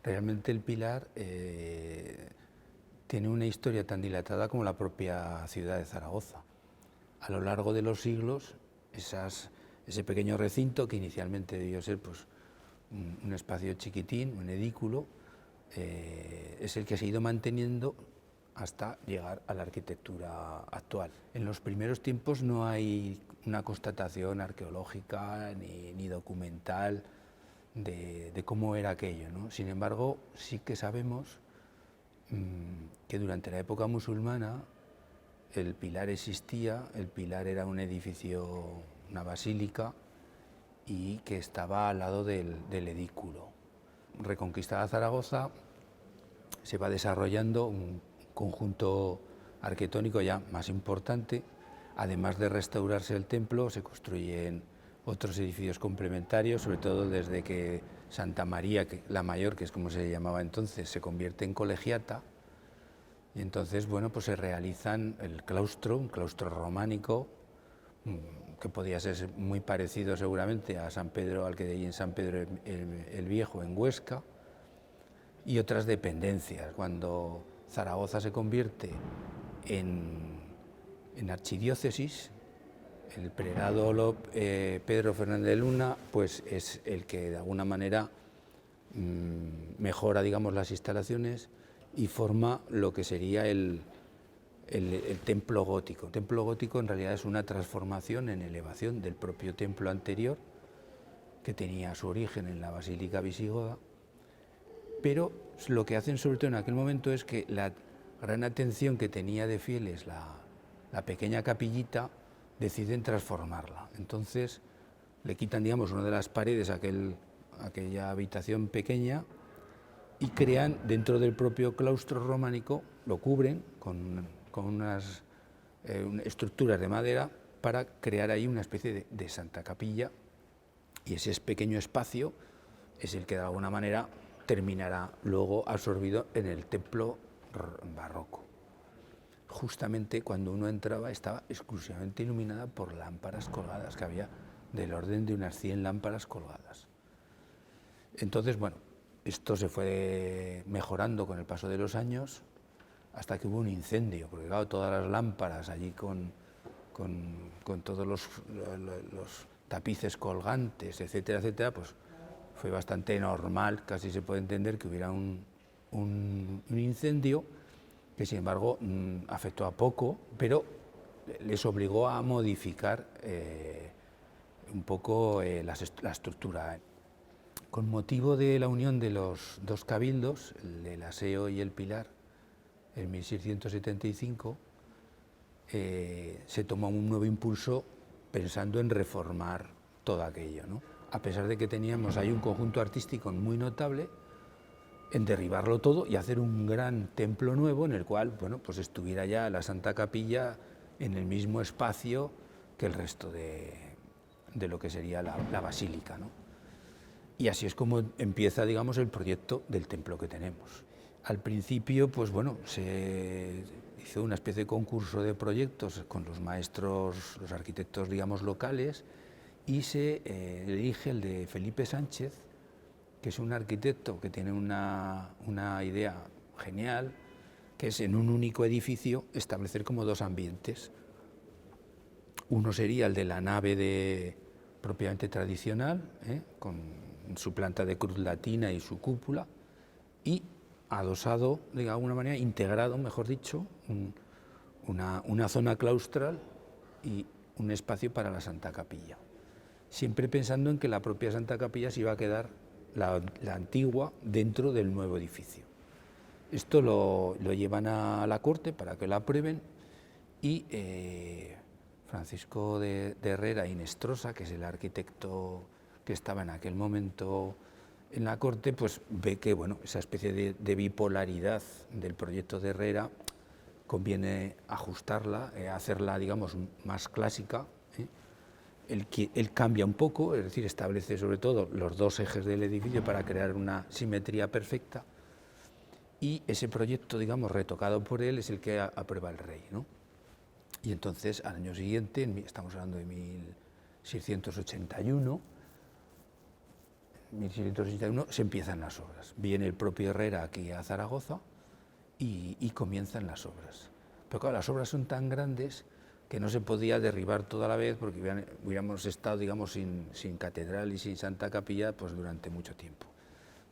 Realmente el Pilar tiene una historia tan dilatada como la propia ciudad de Zaragoza. A lo largo de los siglos, ese pequeño recinto, que inicialmente debió ser pues, un espacio chiquitín, un edículo, es el que se ha ido manteniendo hasta llegar a la arquitectura actual. En los primeros tiempos no hay una constatación arqueológica ni documental de cómo era aquello, ¿no? Sin embargo, sí que sabemos que durante la época musulmana el Pilar existía, el Pilar era un edificio, una basílica, y que estaba al lado del edículo. Reconquistada Zaragoza, se va desarrollando un conjunto arquitectónico ya más importante. Además de restaurarse el templo, se construyen otros edificios complementarios, sobre todo desde que Santa María la Mayor, que es como se llamaba entonces, se convierte en colegiata. Y entonces, bueno, pues se realizan el claustro, un claustro románico, que podía ser muy parecido seguramente a San Pedro, al que hay en San Pedro el Viejo, en Huesca, y otras dependencias. Cuando Zaragoza se convierte en archidiócesis, el prelado Pedro Fernández de Luna pues es el que de alguna manera mejora, digamos, las instalaciones y forma lo que sería el templo gótico. El templo gótico en realidad es una transformación en elevación del propio templo anterior, que tenía su origen en la Basílica Visigoda, pero lo que hacen sobre todo en aquel momento es que la gran atención que tenía de fieles la pequeña capillita, deciden transformarla. Entonces le quitan, digamos, una de las paredes a aquella habitación pequeña y crean dentro del propio claustro románico, lo cubren con unas estructuras de madera para crear ahí una especie de Santa Capilla, y ese pequeño espacio es el que de alguna manera terminará luego absorbido en el templo barroco. Justamente cuando uno entraba estaba exclusivamente iluminada por lámparas colgadas, que había del orden de unas 100 lámparas colgadas. Entonces, bueno, esto se fue mejorando con el paso de los años hasta que hubo un incendio, porque claro, todas las lámparas allí con todos los tapices colgantes, etcétera, etcétera, pues fue bastante normal, casi se puede entender que hubiera un incendio, que sin embargo afectó a poco, pero les obligó a modificar un poco la estructura. Con motivo de la unión de los dos cabildos, el del Aseo y el Pilar, en 1675, se tomó un nuevo impulso pensando en reformar todo aquello, ¿no? A pesar de que teníamos ahí un conjunto artístico muy notable, en derribarlo todo y hacer un gran templo nuevo en el cual, bueno, pues estuviera ya la Santa Capilla en el mismo espacio que el resto de lo que sería la basílica, ¿no? Y así es como empieza, digamos, el proyecto del templo que tenemos. Al principio, pues bueno, se hizo una especie de concurso de proyectos con los maestros, los arquitectos, digamos, locales, y se elige el de Felipe Sánchez, que es un arquitecto que tiene una idea genial, que es en un único edificio establecer como dos ambientes. Uno sería el de la nave propiamente tradicional, con su planta de cruz latina y su cúpula, y adosado, de alguna manera, integrado, mejor dicho, una zona claustral y un espacio para la Santa Capilla. Siempre pensando en que la propia Santa Capilla se iba a quedar la antigua dentro del nuevo edificio. Esto lo llevan a la corte para que la aprueben y Francisco de Herrera y Nestrosa, que es el arquitecto que estaba en aquel momento en la corte, pues ve que bueno, esa especie de bipolaridad del proyecto de Herrera conviene ajustarla, hacerla, digamos, más clásica. Él cambia un poco, es decir, establece sobre todo los dos ejes del edificio para crear una simetría perfecta, y ese proyecto, digamos, retocado por él, es el que aprueba el rey, ¿no? Y entonces, al año siguiente, estamos hablando de 1681, 1661, se empiezan las obras. Viene el propio Herrera aquí a Zaragoza y comienzan las obras. Pero claro, las obras son tan grandes que no se podía derribar toda la vez porque hubiéramos estado, digamos, sin catedral y sin Santa Capilla pues durante mucho tiempo.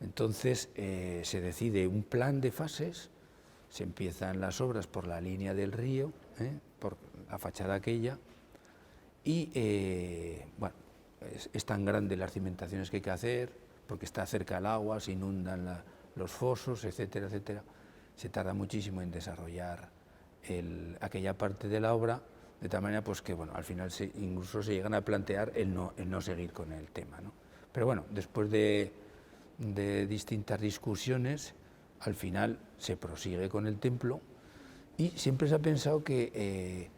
Entonces se decide un plan de fases, se empiezan las obras por la línea del río, por la fachada aquella, y bueno, es tan grande las cimentaciones que hay que hacer, porque está cerca el agua, se inundan los fosos, etcétera, etcétera. Se tarda muchísimo en desarrollar aquella parte de la obra, de tal manera pues que bueno, al final incluso se llegan a plantear el no seguir con el tema, ¿no? Pero bueno, después de distintas discusiones, al final se prosigue con el templo y siempre se ha pensado que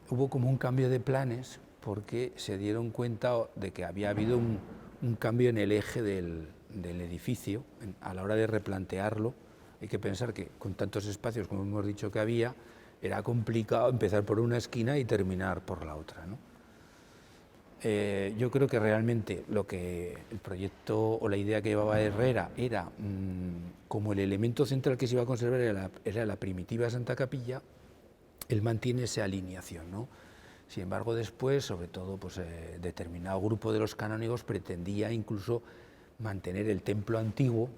hubo como un cambio de planes porque se dieron cuenta de que había habido un cambio en el eje del edificio a la hora de replantearlo. Hay que pensar que con tantos espacios, como hemos dicho que había, era complicado empezar por una esquina y terminar por la otra, ¿no? Yo creo que realmente lo que el proyecto o la idea que llevaba Herrera era como el elemento central que se iba a conservar era la primitiva Santa Capilla. Él mantiene esa alineación, ¿no? Sin embargo, después, sobre todo, pues, determinado grupo de los canónigos pretendía incluso mantener el templo antiguo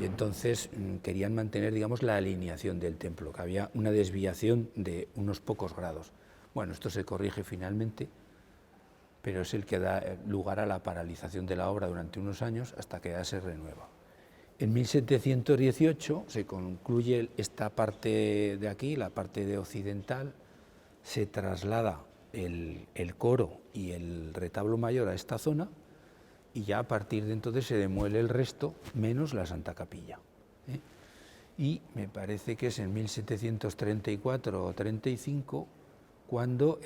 y entonces querían mantener, digamos, la alineación del templo, que había una desviación de unos pocos grados. Bueno, esto se corrige finalmente, pero es el que da lugar a la paralización de la obra durante unos años hasta que ya se renueva. En 1718 se concluye esta parte de aquí, la parte de occidental, se traslada el coro y el retablo mayor a esta zona y ya a partir de entonces se demuele el resto, menos la Santa Capilla. Y me parece que es en 1734 o 35 cuando,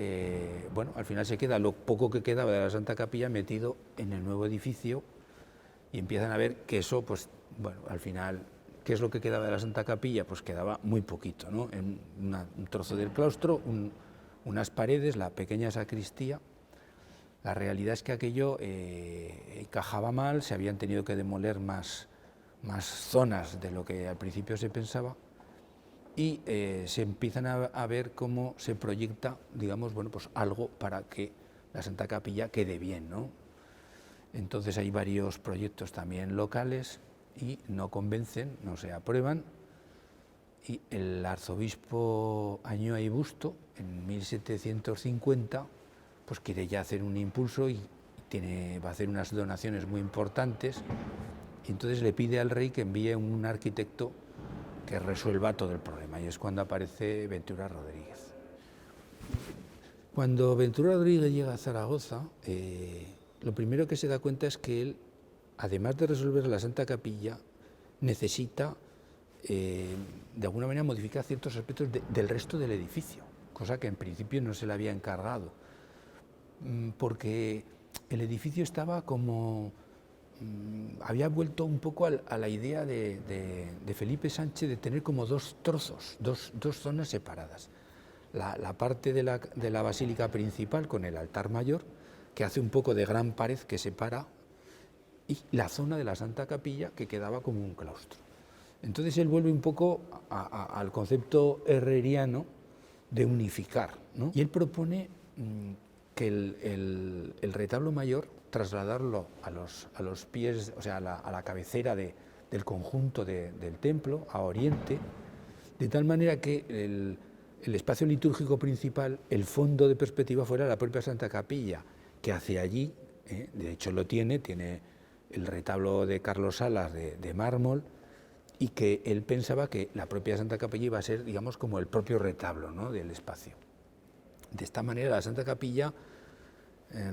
bueno, al final se queda lo poco que quedaba de la Santa Capilla metido en el nuevo edificio y empiezan a ver que eso, pues, bueno, al final, ¿qué es lo que quedaba de la Santa Capilla? Pues quedaba muy poquito, ¿no? En un trozo del claustro, unas paredes, la pequeña sacristía. La realidad es que aquello encajaba mal, se habían tenido que demoler más zonas de lo que al principio se pensaba y se empiezan a ver cómo se proyecta, digamos, bueno, pues algo para que la Santa Capilla quede bien, ¿no? Entonces hay varios proyectos también locales y no convencen, no se aprueban, y el arzobispo Añoa y Busto, en 1750, pues quiere ya hacer un impulso y va a hacer unas donaciones muy importantes, y entonces le pide al rey que envíe un arquitecto que resuelva todo el problema, y es cuando aparece Ventura Rodríguez. Cuando Ventura Rodríguez llega a Zaragoza, lo primero que se da cuenta es que él, además de resolver la Santa Capilla, necesita de alguna manera modificar ciertos aspectos del resto del edificio, cosa que en principio no se le había encargado, porque el edificio estaba como había vuelto un poco a la idea de Felipe Sánchez de tener como dos trozos, dos zonas separadas. La parte de la basílica principal con el altar mayor, que hace un poco de gran pared que separa, y la zona de la Santa Capilla que quedaba como un claustro. Entonces él vuelve un poco al concepto herreriano de unificar, ¿no? Y él propone que el retablo mayor trasladarlo a los pies, o sea, a la cabecera del conjunto del templo, a oriente, de tal manera que el espacio litúrgico principal, el fondo de perspectiva fuera la propia Santa Capilla, que hacia allí, de hecho lo tiene el retablo de Carlos Salas de mármol, y que él pensaba que la propia Santa Capilla iba a ser, digamos, como el propio retablo, ¿no?, del espacio. De esta manera la Santa Capilla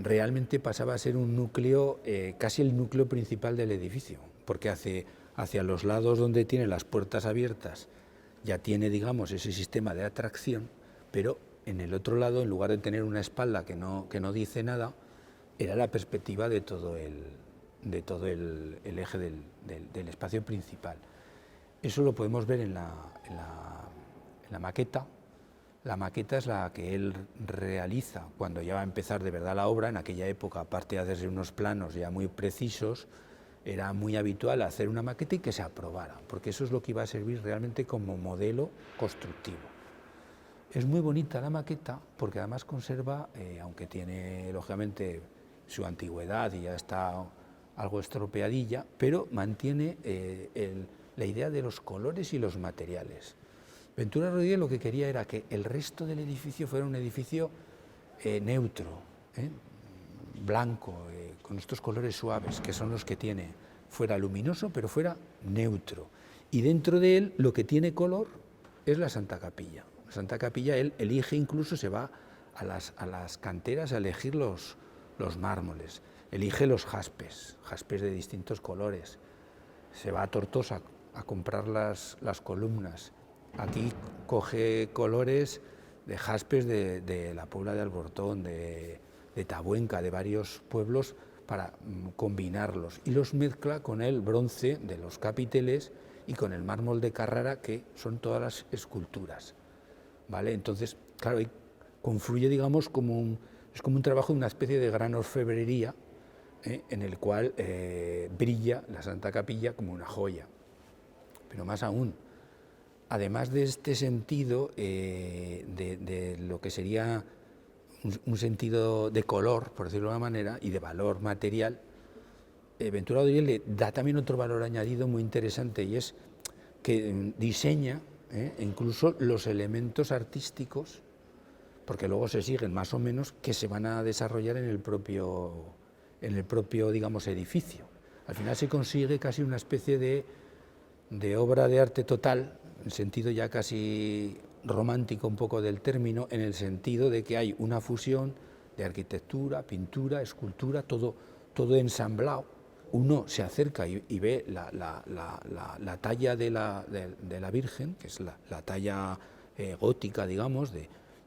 realmente pasaba a ser un núcleo, casi el núcleo principal del edificio, porque hacia los lados donde tiene las puertas abiertas ya tiene, digamos, ese sistema de atracción, pero en el otro lado, en lugar de tener una espalda que no dice nada, era la perspectiva de todo el eje del espacio principal. Eso lo podemos ver en la maqueta. La maqueta es la que él realiza cuando ya va a empezar de verdad la obra. En aquella época, aparte de hacerse unos planos ya muy precisos, era muy habitual hacer una maqueta y que se aprobara, porque eso es lo que iba a servir realmente como modelo constructivo. Es muy bonita la maqueta porque además conserva, aunque tiene lógicamente su antigüedad y ya está algo estropeadilla, pero mantiene la idea de los colores y los materiales. Ventura Rodríguez lo que quería era que el resto del edificio fuera un edificio neutro, blanco, con estos colores suaves, que son los que tiene, fuera luminoso, pero fuera neutro. Y dentro de él, lo que tiene color es la Santa Capilla. La Santa Capilla, él elige, incluso se va a las canteras a elegir los mármoles, elige los jaspes de distintos colores, se va a Tortosa a comprar las columnas, aquí coge colores de jaspes de la Puebla de Albortón, de Tabuenca, de varios pueblos, para combinarlos, y los mezcla con el bronce de los capiteles y con el mármol de Carrara, que son todas las esculturas, ¿vale? Entonces, claro, ahí confluye, digamos, es como un trabajo de una especie de gran orfebrería, en el cual brilla la Santa Capilla como una joya. Pero más aún, además de este sentido, de lo que sería un sentido de color, por decirlo de alguna manera, y de valor material, Ventura Rodríguez le da también otro valor añadido muy interesante, y es que diseña incluso los elementos artísticos, porque luego se siguen más o menos, que se van a desarrollar en el propio digamos, edificio. Al final se consigue casi una especie de obra de arte total, en el sentido ya casi romántico un poco del término, en el sentido de que hay una fusión de arquitectura, pintura, escultura, todo ensamblado. Uno se acerca y ve la talla de la Virgen, que es la talla gótica, digamos,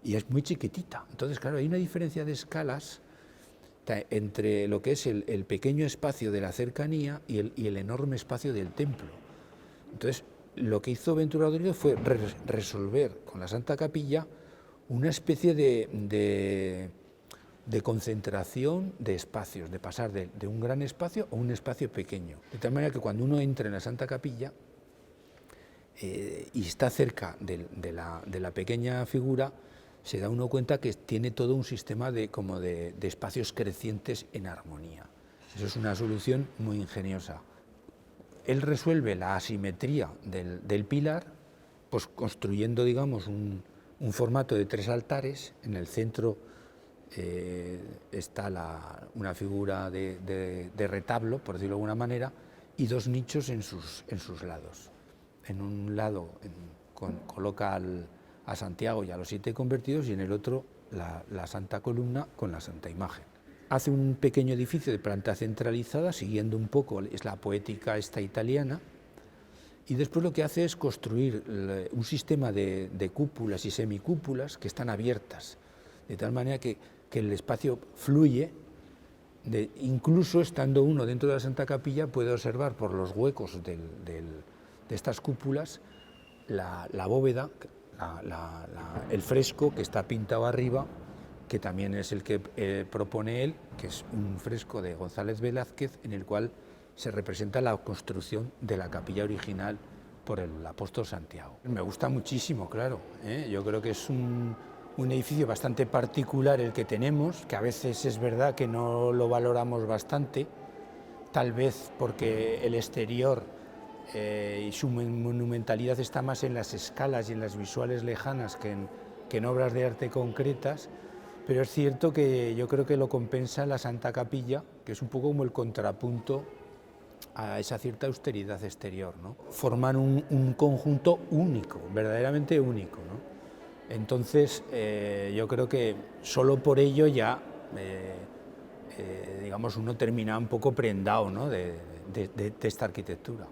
y es muy chiquitita. Entonces, claro, hay una diferencia de escalas entre lo que es el pequeño espacio de la cercanía y el enorme espacio del templo. Entonces, lo que hizo Ventura Rodríguez fue resolver con la Santa Capilla una especie de concentración de espacios, de pasar de un gran espacio a un espacio pequeño. De tal manera que cuando uno entra en la Santa Capilla y está cerca de la pequeña figura, se da uno cuenta que tiene todo un sistema de espacios crecientes en armonía. Eso es una solución muy ingeniosa. Él resuelve la asimetría del pilar, pues construyendo, digamos, un formato de 3 altares. En el centro está una figura de retablo, por decirlo de alguna manera, y 2 nichos en sus lados. En un lado coloca a Santiago y a los 7 convertidos, y en el otro la Santa Columna con la Santa Imagen. Hace un pequeño edificio de planta centralizada, siguiendo un poco, es la poética esta italiana, y después lo que hace es construir un sistema de cúpulas y semicúpulas que están abiertas, de tal manera que el espacio fluye, incluso estando uno dentro de la Santa Capilla puede observar por los huecos de estas cúpulas la bóveda, el fresco que está pintado arriba, que también es el que propone él, que es un fresco de González Velázquez, en el cual se representa la construcción de la capilla original por el apóstol Santiago. Me gusta muchísimo, claro, yo creo que es un edificio bastante particular el que tenemos, que a veces es verdad que no lo valoramos bastante, tal vez porque el exterior y su monumentalidad está más en las escalas y en las visuales lejanas que en obras de arte concretas, pero es cierto que yo creo que lo compensa la Santa Capilla, que es un poco como el contrapunto a esa cierta austeridad exterior, ¿no? Forman un conjunto único, verdaderamente único, ¿no? Entonces, yo creo que solo por ello ya, digamos, uno termina un poco prendado, ¿no?, de esta arquitectura.